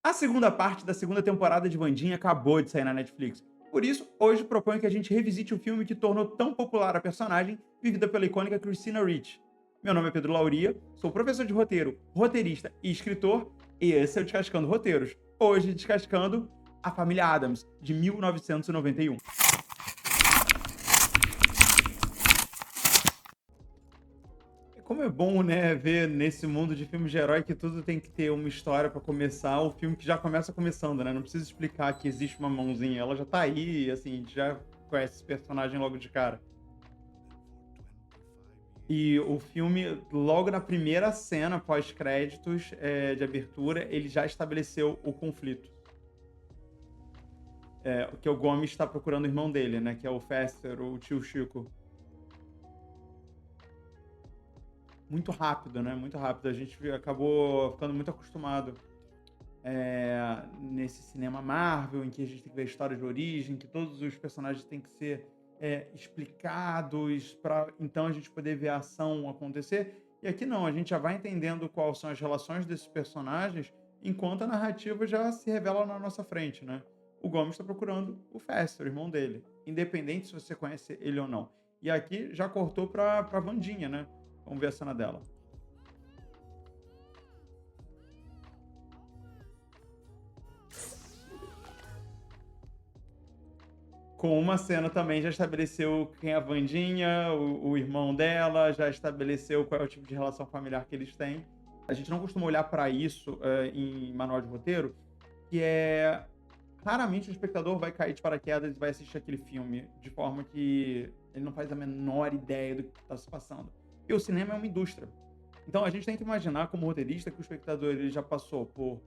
A segunda parte da segunda temporada de Wandinha acabou de sair na Netflix. Por isso, hoje proponho que a gente revisite o filme que tornou tão popular a personagem, vivida pela icônica Christina Ricci. Meu nome é Pedro Lauria, sou professor de roteiro, roteirista e escritor, e esse é o Descascando Roteiros. Hoje, descascando A Família Adams, de 1991. Como é bom, né, ver nesse mundo de filmes de herói que tudo tem que ter uma história pra começar, o filme que já começa começando, né? Não precisa explicar que existe uma mãozinha, ela já tá aí, assim, a gente já conhece esse personagem logo de cara. E o filme, logo na primeira cena pós-créditos, de abertura, ele já estabeleceu o conflito. Que o Gomes está procurando o irmão dele, né? Que é o Fester, o tio Chico. Muito rápido, né? Muito rápido. A gente acabou ficando muito acostumado nesse cinema Marvel, em que a gente tem que ver a história de origem, que todos os personagens têm que ser explicados para então a gente poder ver a ação acontecer. E aqui não, a gente já vai entendendo quais são as relações desses personagens enquanto a narrativa já se revela na nossa frente, né? O Gomes está procurando o Fester, o irmão dele, independente se você conhece ele ou não. E aqui já cortou para Vandinha, né? Vamos ver a cena dela. Com uma cena também já estabeleceu quem é a Wandinha, o irmão dela, já estabeleceu qual é o tipo de relação familiar que eles têm. A gente não costuma olhar para isso, em manual de roteiro, que é raramente o espectador vai cair de paraquedas e vai assistir aquele filme de forma que ele não faz a menor ideia do que está se passando. E o cinema é uma indústria. Então a gente tem que imaginar como roteirista que o espectador ele já passou por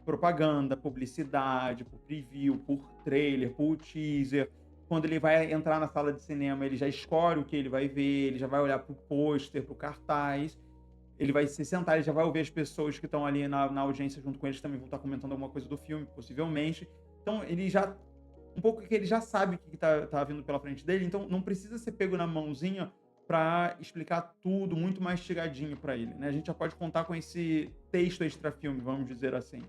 propaganda, publicidade, por preview, por trailer, por teaser. Quando ele vai entrar na sala de cinema, ele já escolhe o que ele vai ver, ele já vai olhar para o pôster, para o cartaz, ele vai se sentar, ele já vai ouvir as pessoas que estão ali na audiência junto com eles também vão estar comentando alguma coisa do filme, possivelmente. Então ele já um pouco que ele já sabe o que tá vindo pela frente dele, então não precisa ser pego na mãozinha para explicar tudo muito mastigadinho para ele, né. A gente já pode contar com esse texto extra filme, vamos dizer assim.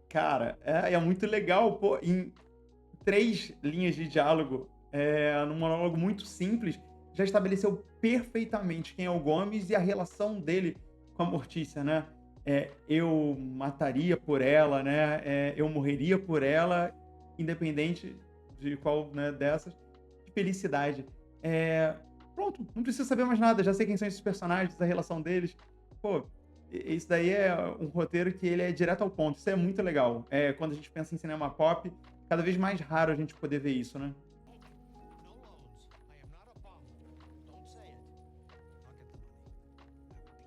Cara, é muito legal, pô, em 3 linhas de diálogo, num monólogo muito simples, já estabeleceu perfeitamente quem é o Gomes e a relação dele com a Mortícia, né. Eu mataria por ela, né, eu morreria por ela, independente de qual, né, dessas. Que felicidade. Pronto, não preciso saber mais nada, já sei quem são esses personagens, a relação deles. Pô, isso daí é um roteiro que ele é direto ao ponto, isso é muito legal. Quando a gente pensa em cinema pop, cada vez mais raro a gente poder ver isso, né. No loans. I am not a bum. Don't say it. I'll get the money.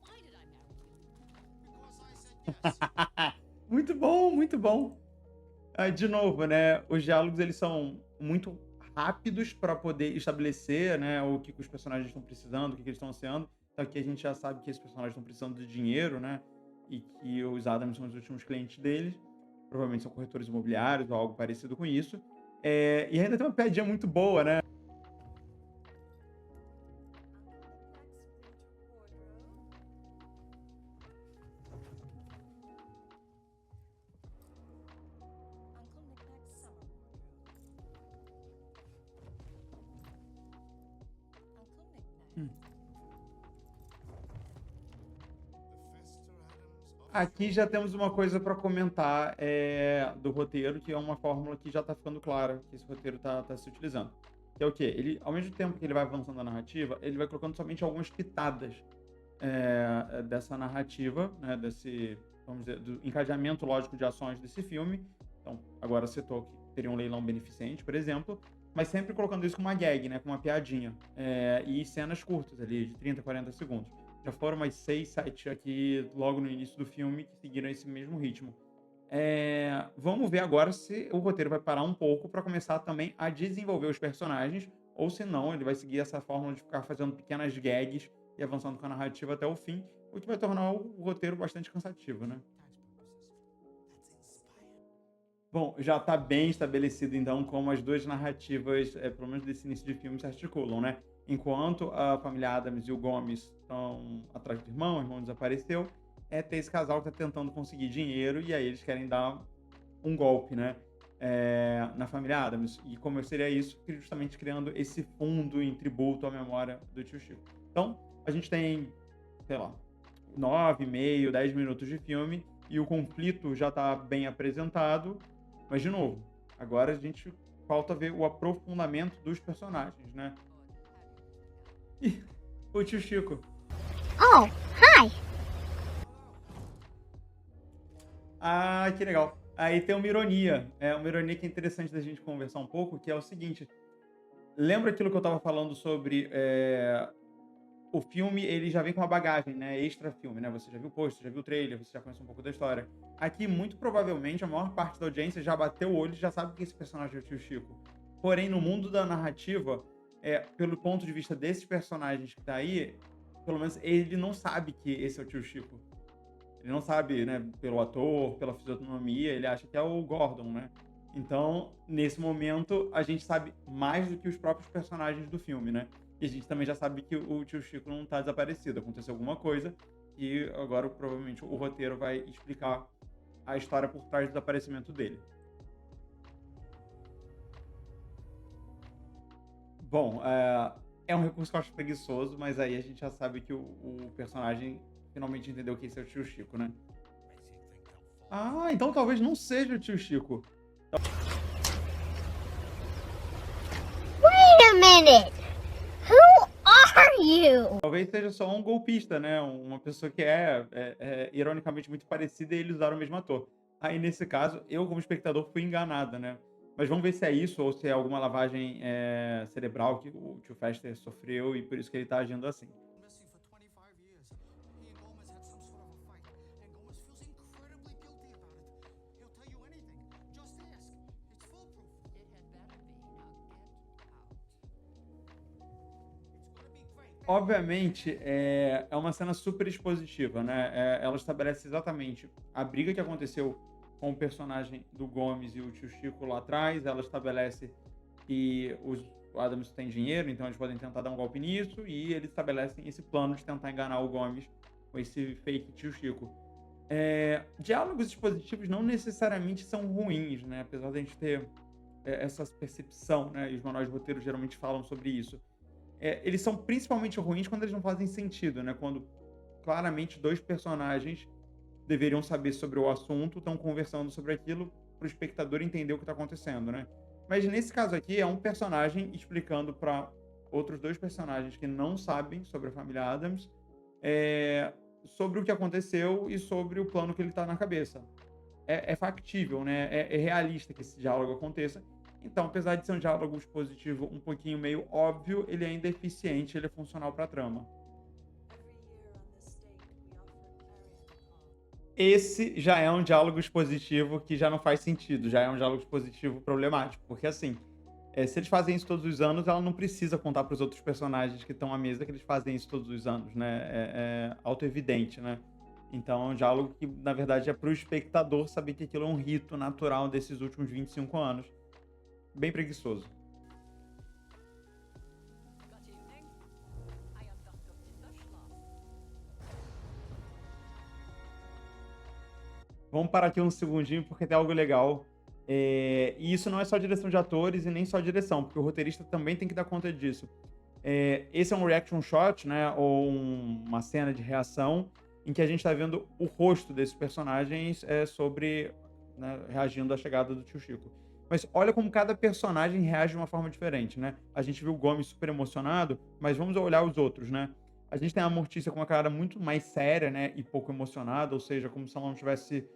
Why did I marry you? Because I said yes. Muito bom, muito bom. De novo, né, os diálogos eles são muito rápidos para poder estabelecer, né, o que os personagens estão precisando, o que eles estão ansiando. Então aqui a gente já sabe que esses personagens estão precisando de dinheiro, né, e que os Adams são os últimos clientes deles. Provavelmente são corretores imobiliários ou algo parecido com isso. E ainda tem uma piadinha muito boa, né. Uncle Knickknack's summer wardrobe. Uncle Knickknack. The Fester Adams of Aqui já temos uma coisa para comentar, do roteiro, que é uma fórmula que já está ficando clara, que esse roteiro está se utilizando. Que é o quê? Ele, ao mesmo tempo que ele vai avançando a narrativa, ele vai colocando somente algumas pitadas, dessa narrativa, né, desse, vamos dizer, do encadeamento lógico de ações desse filme. Então, agora citou que teria um leilão beneficente, por exemplo, mas sempre colocando isso com uma gag, né, com uma piadinha. E cenas curtas ali, de 30, 40 segundos. Já foram umas 6, 7 aqui logo no início do filme que seguiram esse mesmo ritmo. Vamos ver agora se o roteiro vai parar um pouco para começar também a desenvolver os personagens, ou se não, ele vai seguir essa fórmula de ficar fazendo pequenas gags e avançando com a narrativa até o fim, o que vai tornar o roteiro bastante cansativo, né? advertised purposes. That's inspired. Bom, já tá bem estabelecido, então, como as duas narrativas, pelo menos desse início de filme, se articulam, né? Enquanto a família Addams e o Gomes estão atrás do irmão, o irmão desapareceu, tem esse casal que tá tentando conseguir dinheiro e aí eles querem dar um golpe, né? Na família Addams. E como seria isso? Justamente criando esse fundo em tributo à memória do tio Chico. Então, a gente tem, sei lá, 9,5, 10 minutos de filme e o conflito já tá bem apresentado. Mas, de novo, agora a gente falta ver o aprofundamento dos personagens, né? Ih, o tio Chico. Oh, hi. Ah, que legal. Aí tem uma ironia que é interessante da gente conversar um pouco, que é o seguinte, lembra aquilo que eu tava falando sobre o filme, ele já vem com uma bagagem, né? Extra filme, né? Você já viu o pôster, já viu o trailer, você já conhece um pouco da história. Aqui, muito provavelmente, a maior parte da audiência já bateu o olho e já sabe que esse personagem é o tio Chico. Porém, no mundo da narrativa, pelo ponto de vista desses personagens que tá aí, pelo menos ele não sabe que esse é o tio Chico. Ele não sabe, né? Pelo ator, pela fisionomia, ele acha que é o Gordon, né? Então, nesse momento, a gente sabe mais do que os próprios personagens do filme, né? E a gente também já sabe que o tio Chico não tá desaparecido. Aconteceu alguma coisa e agora, provavelmente, o roteiro vai explicar a história por trás do desaparecimento dele. Bom, é um recurso que eu acho preguiçoso, mas aí a gente já sabe que o personagem finalmente entendeu que esse é o tio Chico, né? Ah, então talvez não seja o tio Chico. Wait a minute. Who are you? Talvez seja só um golpista, né? Uma pessoa que ironicamente muito parecida e eles usaram o mesmo ator. Aí, nesse caso, eu, como espectador, fui enganado, né? Mas vamos ver se é isso ou se é alguma lavagem cerebral que o tio Fester sofreu e por isso que ele tá agindo assim. Missing for 25 years. He and Gomez had some sort of a fight, and Gomez feels incredibly guilty about it. He'll tell you anything. Just ask. It's foolproof. It had better be. Now get out. It's gonna be great. Obviamente, é uma cena super expositiva, né? Ela estabelece exatamente a briga que aconteceu com o personagem do Gomes e o tio Chico lá atrás. Ela estabelece que o Addams tem dinheiro, então eles podem tentar dar um golpe nisso. E eles estabelecem esse plano de tentar enganar o Gomes com esse fake tio Chico. Diálogos expositivos não necessariamente são ruins, né? Apesar de a gente ter essa percepção, né? E os manuais de roteiro geralmente falam sobre isso. Eles são principalmente ruins quando eles não fazem sentido, né? Quando claramente dois personagens deveriam saber sobre o assunto, estão conversando sobre aquilo para o espectador entender o que está acontecendo, né? Mas nesse caso aqui é um personagem explicando para outros dois personagens que não sabem sobre a família Addams sobre o que aconteceu e sobre o plano que ele está na cabeça. É factível, né? É realista que esse diálogo aconteça. Então, apesar de ser um diálogo expositivo um pouquinho meio óbvio, ele ainda é eficiente, ele é funcional para a trama. Esse já é um diálogo expositivo que já não faz sentido, já é um diálogo expositivo problemático, porque assim, se eles fazem isso todos os anos, ela não precisa contar para os outros personagens que estão à mesa que eles fazem isso todos os anos, né? É auto-evidente, né? Então é um diálogo que, na verdade, é para o espectador saber que aquilo é um rito natural desses últimos 25 anos. Bem preguiçoso. Good evening. I am Dr. Tinderschlaf. Vamos parar aqui um segundinho porque tem algo legal. E isso não é só direção de atores e nem só direção, porque o roteirista também tem que dar conta disso. Esse é um reaction shot, né, ou uma cena de reação em que a gente está vendo o rosto desses personagens né, reagindo à chegada do tio Chico. Mas olha como cada personagem reage de uma forma diferente, né? A gente viu o Gomes super emocionado, mas vamos olhar os outros, né? A gente tem a Mortícia com uma cara muito mais séria, né? E pouco emocionada, ou seja, como se ela não estivesse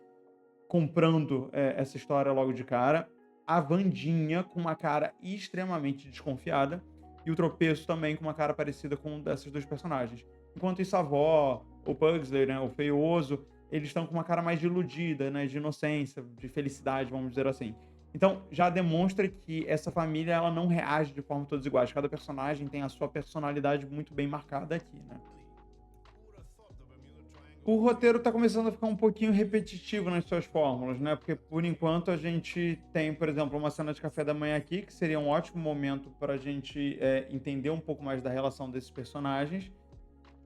comprando essa história logo de cara. A Wandinha com uma cara extremamente desconfiada. E o Tropeço também com uma cara parecida com um desses dois personagens. Enquanto isso, a avó, o Pugsley, né? O Feioso, eles estão com uma cara mais de iludida, né? De inocência, de felicidade, vamos dizer assim. Então, já demonstra que essa família ela não reage de forma todas iguais. Cada personagem tem a sua personalidade muito bem marcada aqui, né? Who would have thought the Bermuda Triangle O roteiro tá começando a ficar um pouquinho repetitivo nas suas fórmulas, né? Porque por enquanto a gente tem, por exemplo, uma cena de café da manhã aqui, que seria um ótimo momento para a gente entender um pouco mais da relação desses personagens.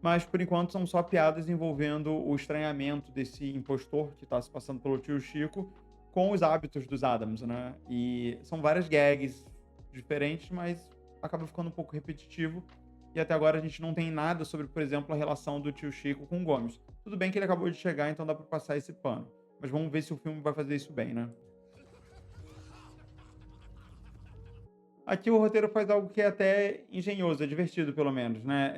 Mas por enquanto são só piadas envolvendo o estranhamento desse impostor que tá se passando pelo tio Chico com os hábitos dos Adams, né? E são várias gags diferentes, mas acaba ficando um pouco repetitivo. E até agora a gente não tem nada sobre, por exemplo, a relação do tio Chico com o Gomes. Tudo bem que ele acabou de chegar, então dá pra passar esse pano. Mas vamos ver se o filme vai fazer isso bem, né? Aqui o roteiro faz algo que é até engenhoso, é divertido pelo menos, né?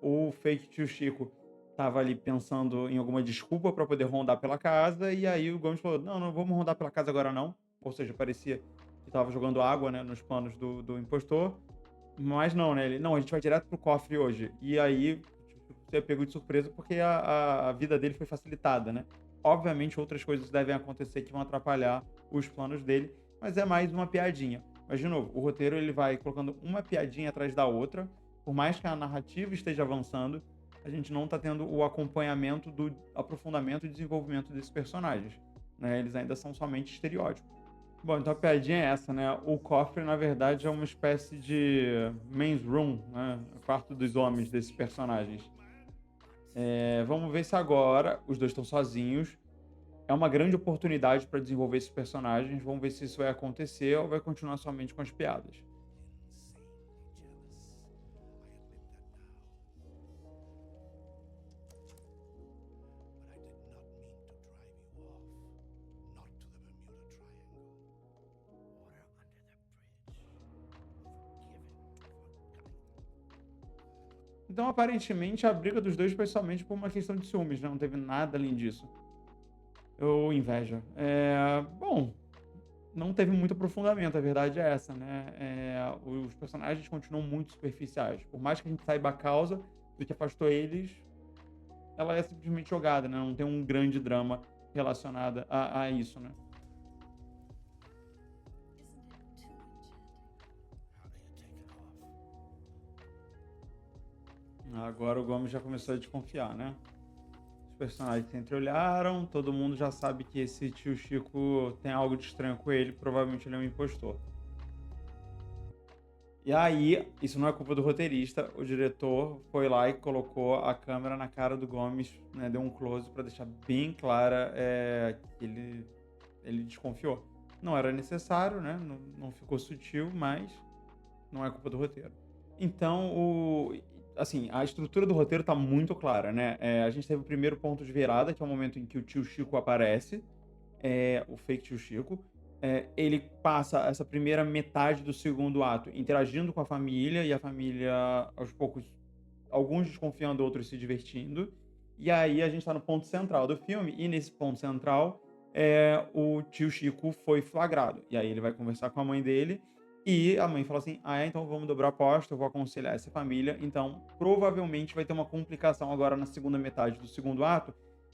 O fake tio Chico tava ali pensando em alguma desculpa para poder rondar pela casa, e aí o Gomes falou: não, não vamos rondar pela casa agora não. Ou seja, parecia que tava jogando água, né, nos planos do impostor. Mas não, né? Ele, não, a gente vai direto pro cofre hoje. E aí você é pego de surpresa porque a vida dele foi facilitada, né? Obviamente outras coisas devem acontecer que vão atrapalhar os planos dele, mas é mais uma piadinha. Mas, de novo, o roteiro ele vai colocando uma piadinha atrás da outra. Por mais que a narrativa esteja avançando, a gente não está tendo o acompanhamento do aprofundamento e desenvolvimento desses personagens, né? Eles ainda são somente estereótipos. Bom, então a piadinha é essa, né? O cofre, na verdade, é uma espécie de men's room, né? O quarto dos homens desses personagens. Vamos ver se agora os dois estão sozinhos. É uma grande oportunidade para desenvolver esses personagens. Vamos ver se isso vai acontecer ou vai continuar somente com as piadas. Então, aparentemente, a briga dos dois foi somente por uma questão de ciúmes, né? Não teve nada além disso. Ou inveja. Bom, não teve muito aprofundamento, a verdade é essa, né? Os personagens continuam muito superficiais. Por mais que a gente saiba a causa do que afastou eles, ela é simplesmente jogada, né? Não tem um grande drama relacionado a isso, né? Agora o Gomes já começou a desconfiar, né? Os personagens se entreolharam, todo mundo já sabe que esse tio Chico tem algo de estranho com ele, provavelmente ele é um impostor. E aí, isso não é culpa do roteirista, o diretor foi lá e colocou a câmera na cara do Gomes, né, deu um close pra deixar bem clara que ele desconfiou. Não era necessário, né, não ficou sutil, mas não é culpa do roteiro. Então, assim, a estrutura do roteiro tá muito clara, né? A gente teve o primeiro ponto de virada, que é o momento em que o tio Chico aparece, o fake tio Chico. Ele passa essa primeira metade do segundo ato interagindo com a família, e a família, aos poucos, alguns desconfiando, outros se divertindo. E aí a gente tá no ponto central do filme, e nesse ponto central, o tio Chico foi flagrado. E aí ele vai conversar com a mãe dele, e a mãe fala assim: então vamos dobrar a aposta, eu vou aconselhar essa família. Então, provavelmente vai ter uma complicação agora na segunda metade do segundo ato,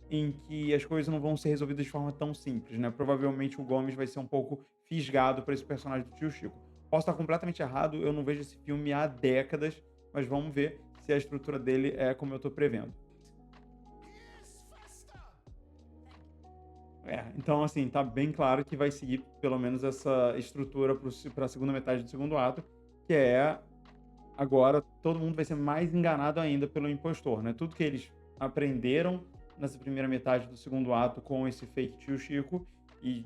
em que as coisas não vão ser resolvidas de forma tão simples, né? Provavelmente o Gomes vai ser um pouco fisgado por esse personagem do tio Chico. Posso estar completamente errado, eu não vejo esse filme há décadas, mas vamos ver se a estrutura dele é como eu tô prevendo. Então, assim, tá bem claro que vai seguir pelo menos essa estrutura para a segunda metade do segundo ato, que agora todo mundo vai ser mais enganado ainda pelo impostor, né? Tudo que eles aprenderam nessa primeira metade do segundo ato com esse fake tio Chico e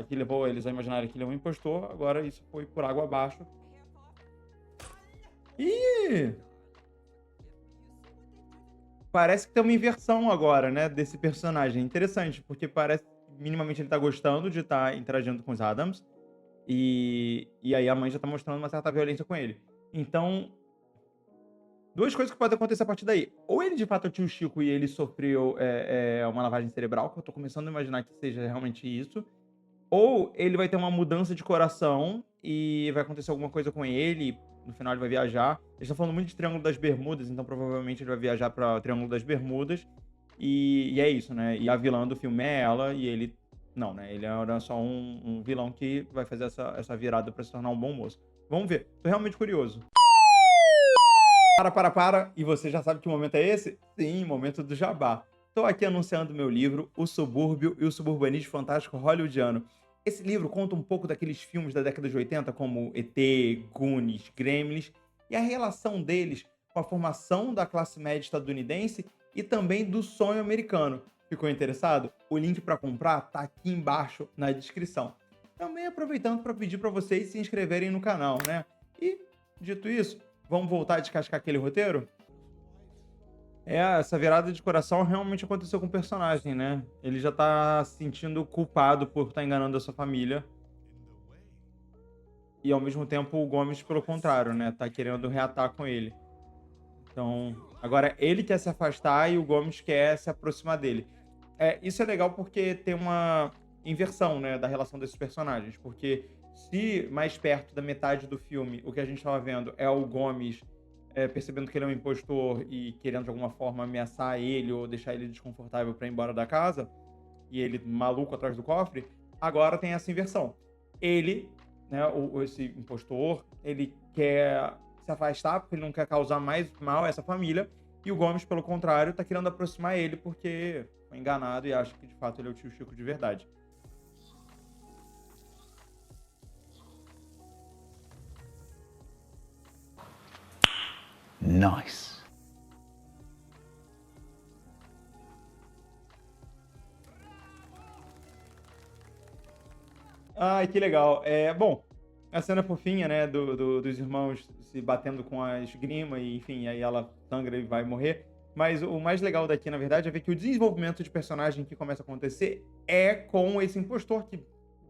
que levou eles a imaginarem que ele é um impostor, agora isso foi por água abaixo. E parece que tem uma inversão agora, né, desse personagem. Interessante, porque parece que minimamente ele tá gostando de estar interagindo com os Adams, e aí a mãe já tá mostrando uma certa violência com ele. Então, duas coisas que podem acontecer a partir daí. Ou ele de fato é o tio Chico e ele sofreu uma lavagem cerebral, que eu tô começando a imaginar que seja realmente isso. Ou ele vai ter uma mudança de coração e vai acontecer alguma coisa com ele, no final ele vai viajar. Eles estão falando muito de Triângulo das Bermudas, então provavelmente ele vai viajar para Triângulo das Bermudas. E é isso, né? E a vilã do filme é ela, e ele... Não, né? Ele era só um vilão que vai fazer essa virada para se tornar um bom moço. Vamos ver. Tô realmente curioso. Para. E você já sabe que momento é esse? Sim, momento do jabá. Estou aqui anunciando meu livro, O Subúrbio e o Suburbanismo Fantástico Hollywoodiano. Esse livro conta um pouco daqueles filmes da década de 80, como ET, Goonies, Gremlins, e a relação deles com a formação da classe média estadunidense e também do sonho americano. Ficou interessado? O link para comprar tá aqui embaixo na descrição. Também aproveitando para pedir para vocês se inscreverem no canal, né? E, dito isso, vamos voltar a descascar aquele roteiro? Essa virada de coração realmente aconteceu com o personagem, né? Ele já tá se sentindo culpado por estar enganando a sua família. E ao mesmo tempo o Gomes, pelo contrário, né? Tá querendo reatar com ele. Então, agora ele quer se afastar e o Gomes quer se aproximar dele. Isso é legal porque tem uma inversão, né, da relação desses personagens. Porque se mais perto da metade do filme o que a gente estava vendo é o Gomes percebendo que ele é um impostor e querendo de alguma forma ameaçar ele ou deixar ele desconfortável para ir embora da casa, e ele maluco atrás do cofre, agora tem essa inversão. Ele, né, esse impostor, ele quer se afastar porque ele não quer causar mais mal a essa família, e o Gomes, pelo contrário, tá querendo aproximar ele porque foi enganado e acha que de fato ele é o tio Chico de verdade. Nice. Ai, que legal. Bom, a cena fofinha, né, dos irmãos se batendo com a esgrima e, enfim, aí ela sangra e vai morrer. Mas o mais legal daqui, na verdade, é ver que o desenvolvimento de personagem que começa a acontecer é com esse impostor, que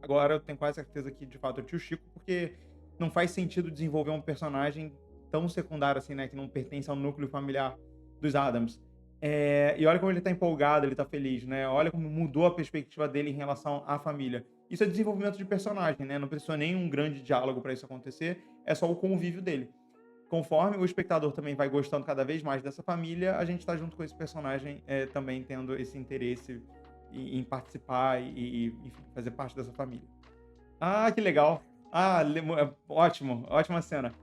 agora eu tenho quase certeza que, de fato, é o tio Chico, porque não faz sentido desenvolver um personagem tão secundário assim, né, que não pertence ao núcleo familiar dos Adams. E olha como ele tá empolgado, ele tá feliz, né? Olha como mudou a perspectiva dele em relação à família. Isso é desenvolvimento de personagem, né? Não precisa nem um grande diálogo para isso acontecer, é só o convívio dele. Conforme o espectador também vai gostando cada vez mais dessa família, a gente tá junto com esse personagem também tendo esse interesse em participar e enfim, fazer parte dessa família. Ah, que legal! Ótimo, ótima cena.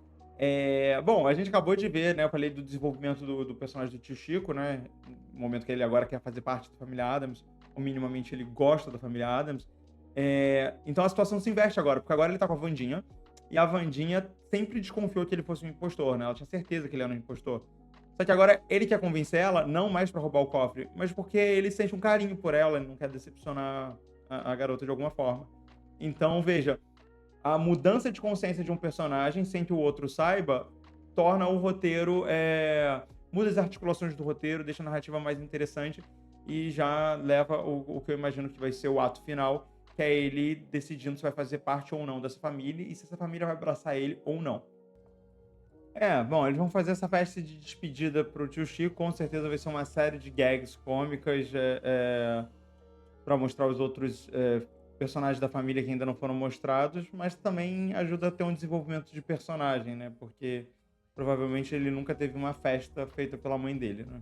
Bom, a gente acabou de ver, né? Eu falei do desenvolvimento do personagem do tio Chico, né? No momento que ele agora quer fazer parte da família Adams, ou minimamente ele gosta da família Adams. Então a situação se inverte agora, porque agora ele tá com a Wandinha, e a Wandinha sempre desconfiou que ele fosse um impostor, né? Ela tinha certeza que ele era um impostor. Só que agora ele quer convencer ela, não mais pra roubar o cofre, mas porque ele sente um carinho por ela, ele não quer decepcionar a garota de alguma forma. Então, veja, a mudança de consciência de um personagem sem que o outro saiba torna o roteiro, muda as articulações do roteiro, deixa a narrativa mais interessante e já leva o que eu imagino que vai ser o ato final, que é ele decidindo se vai fazer parte ou não dessa família e se essa família vai abraçar ele ou não. Bom, eles vão fazer essa festa de despedida pro tio Chico, com certeza vai ser uma série de gags cômicas para mostrar os outros personagens da família que ainda não foram mostrados, mas também ajuda a ter um desenvolvimento de personagem, né? Porque provavelmente ele nunca teve uma festa feita pela mãe dele, né?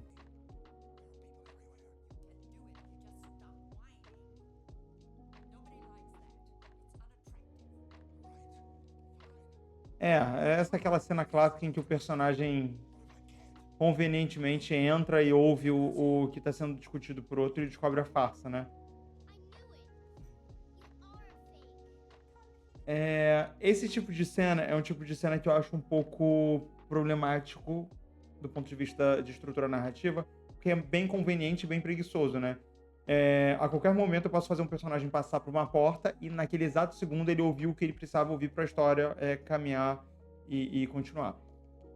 Essa é aquela cena clássica em que o personagem convenientemente entra e ouve o que está sendo discutido por outro e descobre a farsa, né? Esse tipo de cena é um tipo de cena que eu acho um pouco problemático do ponto de vista de estrutura narrativa, porque é bem conveniente e bem preguiçoso, né? A qualquer momento eu posso fazer um personagem passar por uma porta e naquele exato segundo ele ouviu o que ele precisava ouvir para a história caminhar e continuar.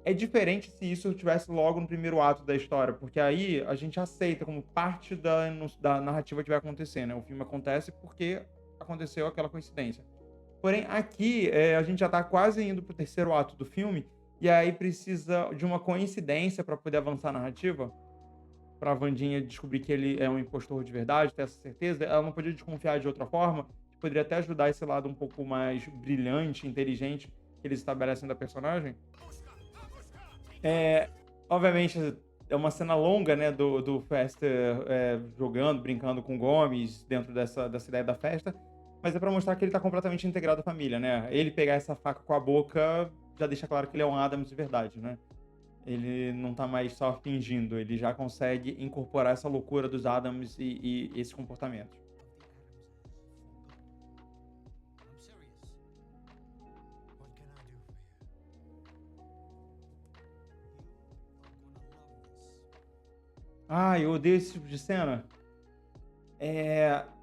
É diferente se isso tivesse logo no primeiro ato da história, porque aí a gente aceita como parte da narrativa que vai acontecer, né? O filme acontece porque aconteceu aquela coincidência. Porém, aqui a gente já tá quase indo pro terceiro ato do filme, e aí precisa de uma coincidência para poder avançar a narrativa, pra Wandinha descobrir que ele é um impostor de verdade, ter essa certeza. Ela não podia desconfiar de outra forma, que poderia até ajudar esse lado um pouco mais brilhante, inteligente, que eles estabelecem da personagem. Obviamente, é uma cena longa, né, do Fester jogando, brincando com o Gomes dentro dessa ideia da festa, mas é pra mostrar que ele tá completamente integrado à família, né? Ele pegar essa faca com a boca já deixa claro que ele é um Adams de verdade, né? Ele não tá mais só fingindo, ele já consegue incorporar essa loucura dos Adams e esse comportamento. I'm serious. What can I do for you? You are gonna love this. Ah, eu odeio esse tipo de cena.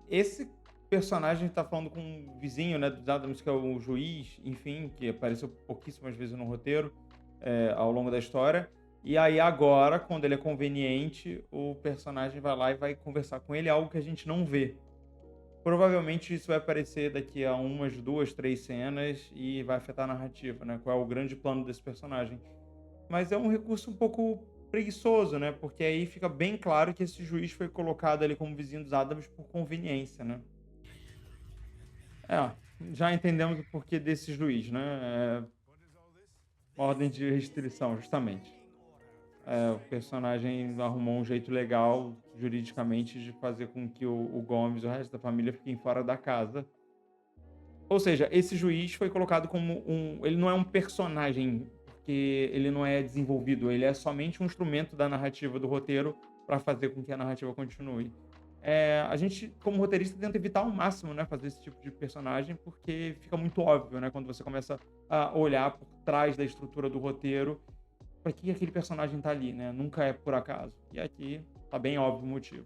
Esse personagem tá falando com um vizinho, né, dos Adams, que é o juiz, enfim, que apareceu pouquíssimas vezes no roteiro, ao longo da história. E aí agora, quando ele é conveniente, o personagem vai lá e vai conversar com ele, algo que a gente não vê. Provavelmente isso vai aparecer daqui a umas 2, 3 cenas e vai afetar a narrativa, né? Qual é o grande plano desse personagem. Mas é um recurso um pouco preguiçoso, né? Porque aí fica bem claro que esse juiz foi colocado ali como vizinho dos Adams por conveniência, né? É, já entendemos o porquê desse juiz, né? Uma ordem de restrição, justamente. O personagem arrumou um jeito legal, juridicamente, de fazer com que o Gomes e o resto da família fiquem fora da casa. Ou seja, esse juiz foi colocado como um. Ele não é um personagem, porque ele não é desenvolvido, ele é somente um instrumento da narrativa do roteiro para fazer com que a narrativa continue. A gente, como roteirista, tenta evitar ao máximo, né, fazer esse tipo de personagem, porque fica muito óbvio, né, quando você começa a olhar por trás da estrutura do roteiro, para que aquele personagem tá ali, né? Nunca é por acaso. E aqui tá bem óbvio o motivo.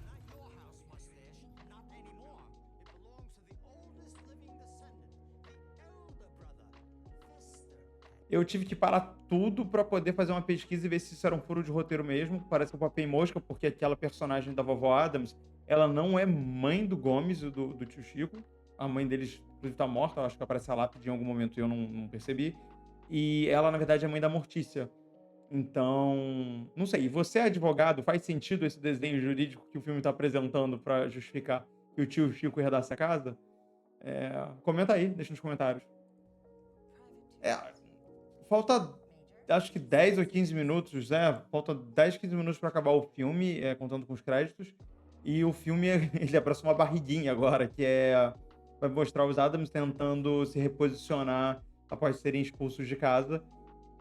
Not your house, mustache. Not anymore. It belongs to the oldest living descendant, the elder brother, Fester. Eu tive que parar tudo pra poder fazer uma pesquisa e ver se isso era um furo de roteiro mesmo. Parece que eu papei mosca, porque aquela personagem da vovó Adams, ela não é mãe do Gomes e do tio Chico. A mãe deles, inclusive, tá morta. Eu acho que aparece a lápide em algum momento e eu não percebi. E ela, na verdade, é mãe da Mortícia. Então, não sei. Você é advogado? Faz sentido esse desenho jurídico que o filme tá apresentando pra justificar que o tio Chico herdasse a casa? Comenta aí, deixa nos comentários. É, falta, acho que 10 ou 15 minutos, né? Falta 10, 15 minutos para acabar o filme, contando com os créditos. E o filme, ele abraça uma barriguinha agora, vai mostrar os Adams tentando se reposicionar após serem expulsos de casa,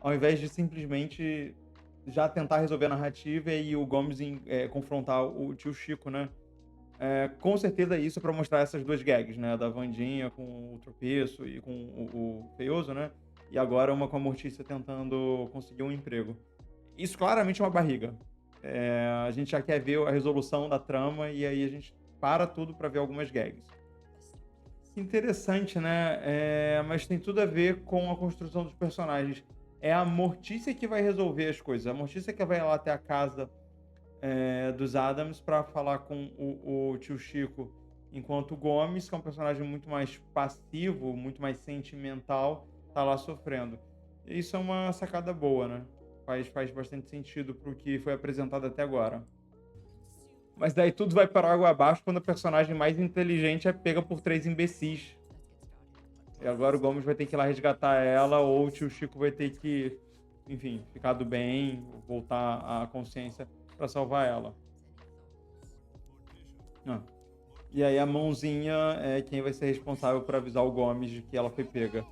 ao invés de simplesmente já tentar resolver a narrativa e o Gomes confrontar o tio Chico, né? Com certeza isso é pra mostrar essas duas gags, né? Da Wandinha com o tropeço e com o Feioso, né? E agora uma com a Mortícia tentando conseguir um emprego. Isso claramente é uma barriga. A gente já quer ver a resolução da trama e aí a gente para tudo pra ver algumas gags. Interessante, né? Mas tem tudo a ver com a construção dos personagens. É a Mortícia que vai resolver as coisas. A Mortícia que vai lá até a casa dos Adams para falar com o tio Chico, enquanto o Gomes, que é um personagem muito mais passivo, muito mais sentimental, tá lá sofrendo. Isso é uma sacada boa, né? Faz bastante sentido pro que foi apresentado até agora. Mas daí tudo vai para água abaixo quando a personagem mais inteligente é pega por 3 imbecis. E agora o Gomes vai ter que ir lá resgatar ela, ou o tio Chico vai ter que, enfim, ficar do bem, voltar à consciência pra salvar ela. E aí a mãozinha é quem vai ser responsável por avisar o Gomes de que ela foi pega.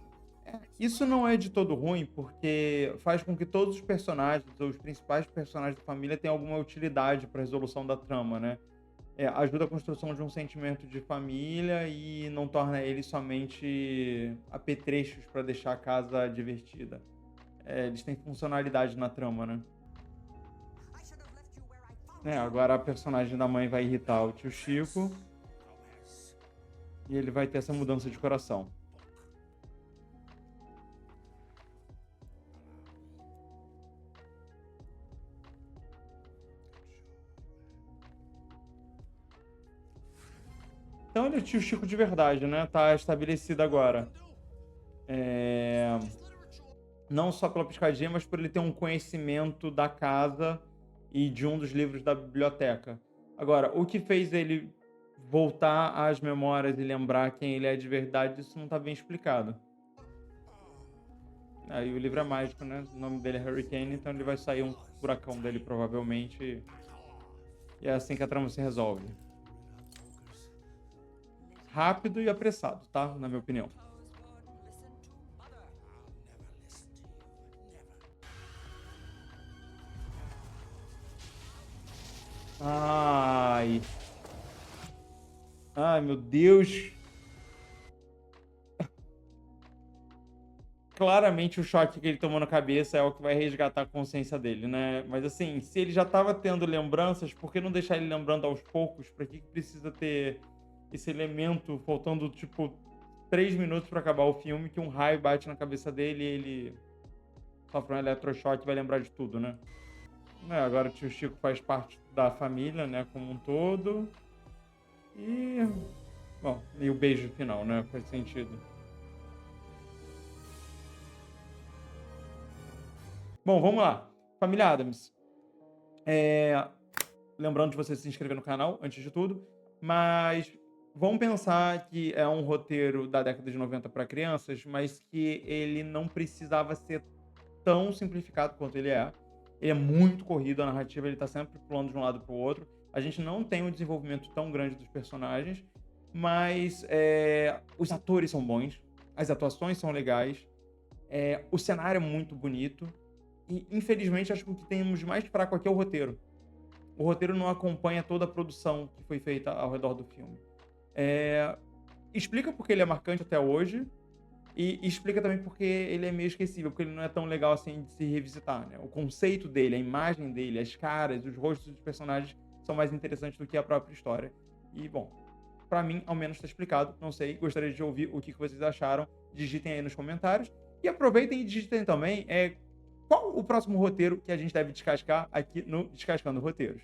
Isso não é de todo ruim, porque faz com que todos os personagens, ou os principais personagens da família, tenham alguma utilidade para a resolução da trama, né? Ajuda a construção de um sentimento de família e não torna eles somente apetrechos para deixar a casa divertida. Eles têm funcionalidade na trama, né? I should have left you where I found you. Agora a personagem da mãe vai irritar o tio Chico e ele vai ter essa mudança de coração. Então ele é o tio Chico de verdade, né? Tá estabelecido agora. Não só pela piscadinha, mas por ele ter um conhecimento da casa e de um dos livros da biblioteca. Agora, o que fez ele voltar às memórias e lembrar quem ele é de verdade, isso não tá bem explicado. Aí o livro é mágico, né? O nome dele é Hurricane, então ele vai sair um furacão dele provavelmente. E é assim que a trama se resolve. Rápido e apressado, tá? Na minha opinião. Ai. Ai, meu Deus. Claramente o choque que ele tomou na cabeça é o que vai resgatar a consciência dele, né? Mas assim, se ele já tava tendo lembranças, por que não deixar ele lembrando aos poucos? Pra que precisa ter esse elemento faltando, tipo, 3 minutos pra acabar o filme, que um raio bate na cabeça dele e ele sofre um eletrochoque e vai lembrar de tudo, né? Agora o tio Chico faz parte da família, né, como um todo. E, bom, e o beijo final, né? Faz sentido. Bom, vamos lá. Família Addams. Lembrando de você se inscrever no canal, antes de tudo. Mas vamos pensar que é um roteiro da década de 90 para crianças, mas que ele não precisava ser tão simplificado quanto ele é. Ele é muito corrido, a narrativa ele tá sempre pulando de um lado para o outro. A gente não tem um desenvolvimento tão grande dos personagens, mas os atores são bons, as atuações são legais, o cenário é muito bonito. E, infelizmente, acho que o que temos de mais fraco aqui é o roteiro. O roteiro não acompanha toda a produção que foi feita ao redor do filme. Explica porque ele é marcante até hoje e explica também porque ele é meio esquecível, porque ele não é tão legal assim de se revisitar, né? O conceito dele, a imagem dele, as caras, os rostos dos personagens são mais interessantes do que a própria história. E, bom, pra mim, ao menos tá explicado. Não sei, gostaria de ouvir o que vocês acharam. Digitem aí nos comentários. E aproveitem e digitem também qual o próximo roteiro que a gente deve descascar aqui no Descascando Roteiros.